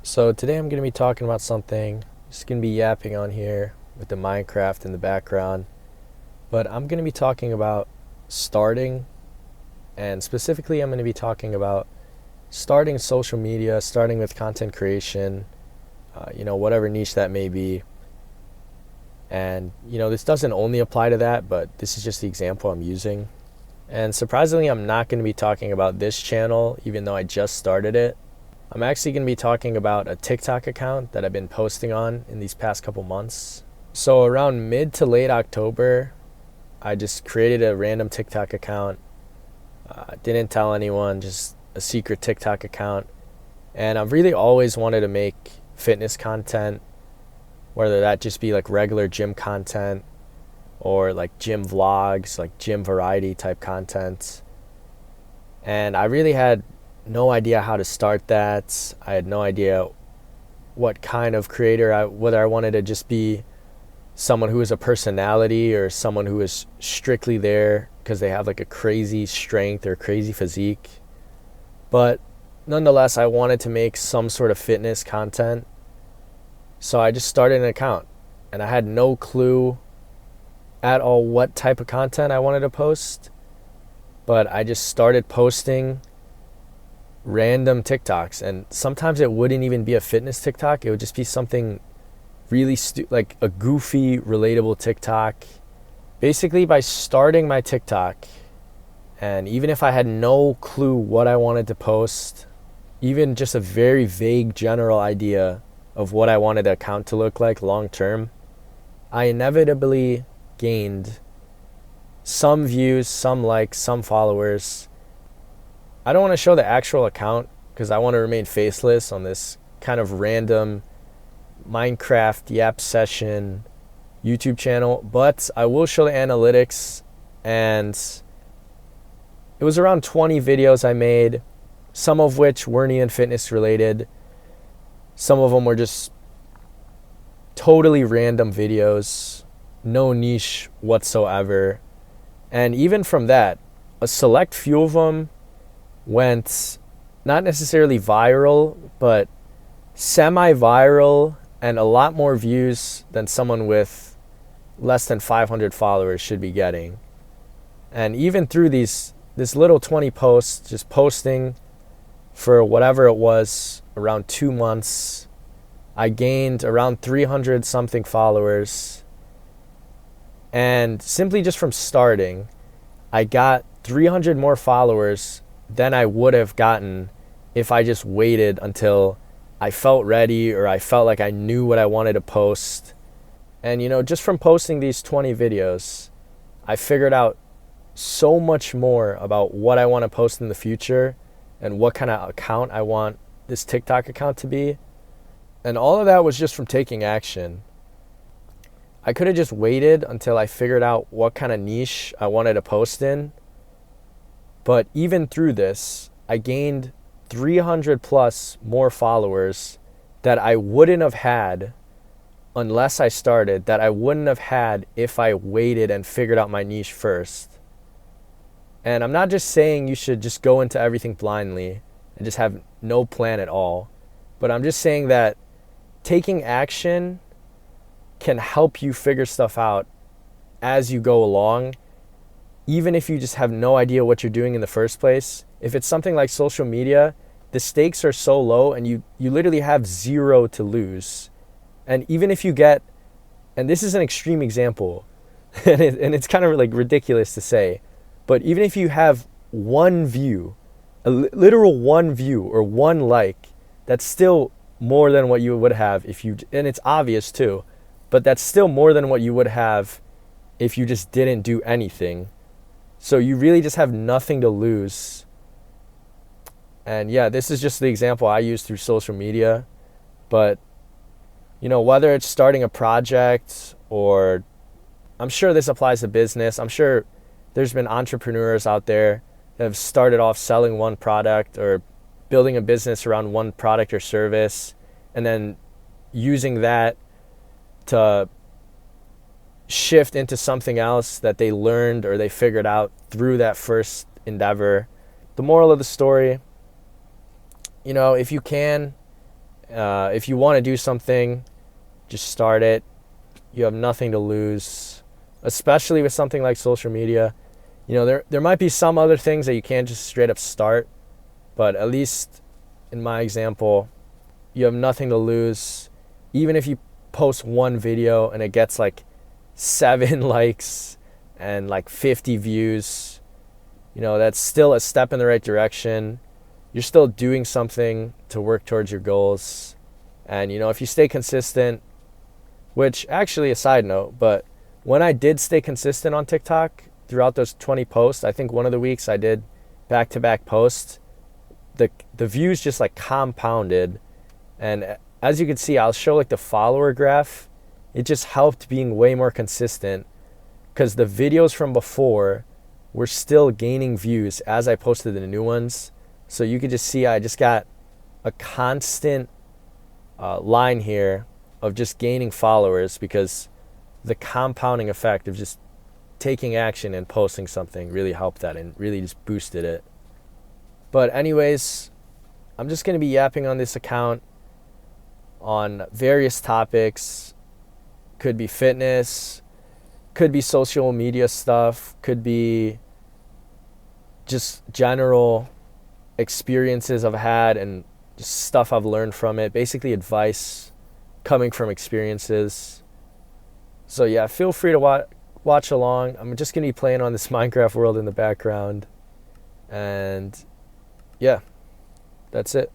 So today I'm going to be talking about something. Just going to be yapping on here with the Minecraft in the background. But I'm going to be talking about starting, and specifically I'm going to be talking about starting social media, starting with content creation, whatever niche that may be. And, this doesn't only apply to that, but this is just the example I'm using. And surprisingly, I'm not going to be talking about this channel, even though I just started it. I'm actually going to be talking about a TikTok account that I've been posting on in these past couple months. So around mid to late October, I just created a random TikTok account. Didn't tell anyone, just a secret TikTok account. And I've really always wanted to make fitness content, whether that just be like regular gym content or like gym vlogs, like gym variety type content. And I really had no idea how to start that. I had no idea what kind of creator, whether I wanted to just be someone who is a personality or someone who is strictly there because they have like a crazy strength or crazy physique. But nonetheless, I wanted to make some sort of fitness content. So I just started an account, and I had no clue at all what type of content I wanted to post. But I just started posting random TikToks, and sometimes it wouldn't even be a fitness TikTok. It would just be something really like a goofy, relatable TikTok. Basically, by starting my TikTok, and even if I had no clue what I wanted to post, even just a very vague general idea of what I wanted the account to look like long term, I inevitably gained some views, some likes, some followers. I don't want to show the actual account because I want to remain faceless on this kind of random Minecraft yap session YouTube channel, but I will show the analytics, and it was around 20 videos I made, some of which weren't even fitness related. Some of them were just totally random videos, no niche whatsoever. And even from that, a select few of them went not necessarily viral, but semi-viral, and a lot more views than someone with less than 500 followers should be getting. And even through this little 20 posts, just posting for whatever it was, around 2 months, I gained around 300 something followers. And simply just from starting, I got 300 more followers than I would have gotten if I just waited until I felt ready or I felt like I knew what I wanted to post. And just from posting these 20 videos, I figured out so much more about what I want to post in the future and what kind of account I want this TikTok account to be. And all of that was just from taking action. I could have just waited until I figured out what kind of niche I wanted to post in. But even through this, I gained 300 plus more followers that I wouldn't have had unless I started, that I wouldn't have had if I waited and figured out my niche first. And I'm not just saying you should just go into everything blindly and just have no plan at all, but I'm just saying that taking action can help you figure stuff out as you go along, even if you just have no idea what you're doing in the first place. If it's something like social media, the stakes are so low and you literally have zero to lose. And even if you get, and this is an extreme example, and it's kind of like ridiculous to say, but even if you have one view, a literal one view or one like, that's still more than what you would have if you, and it's obvious too, but that's still more than what you would have if you just didn't do anything. So you really just have nothing to lose. And yeah, this is just the example I use through social media. But, whether it's starting a project, or I'm sure this applies to business. I'm sure there's been entrepreneurs out there that have started off selling one product or building a business around one product or service, and then using that to shift into something else that they learned or they figured out through that first endeavor. The moral of the story, if you can, If you want to do something, just start it. You have nothing to lose, especially with something like social media. You know, there might be some other things that you can't just straight up start, but at least in my example, you have nothing to lose. Even if you post one video and it gets like 7 likes and like 50 views, you know, that's still a step in the right direction. You're still doing something to work towards your goals. And, you know, if you stay consistent, which actually a side note, but when I did stay consistent on TikTok throughout those 20 posts, I think one of the weeks I did back-to-back posts, the views just like compounded. And as you can see, I'll show like the follower graph. It just helped being way more consistent because the videos from before were still gaining views as I posted the new ones. So you could just see I just got a constant line here of just gaining followers because the compounding effect of just taking action and posting something really helped that and really just boosted it. But anyways, I'm just going to be yapping on this account on various topics. Could be fitness, could be social media stuff, could be just general experiences I've had and just stuff I've learned from it. Basically advice coming from experiences. So yeah, feel free to watch along. I'm just going to be playing on this Minecraft world in the background. And yeah, that's it.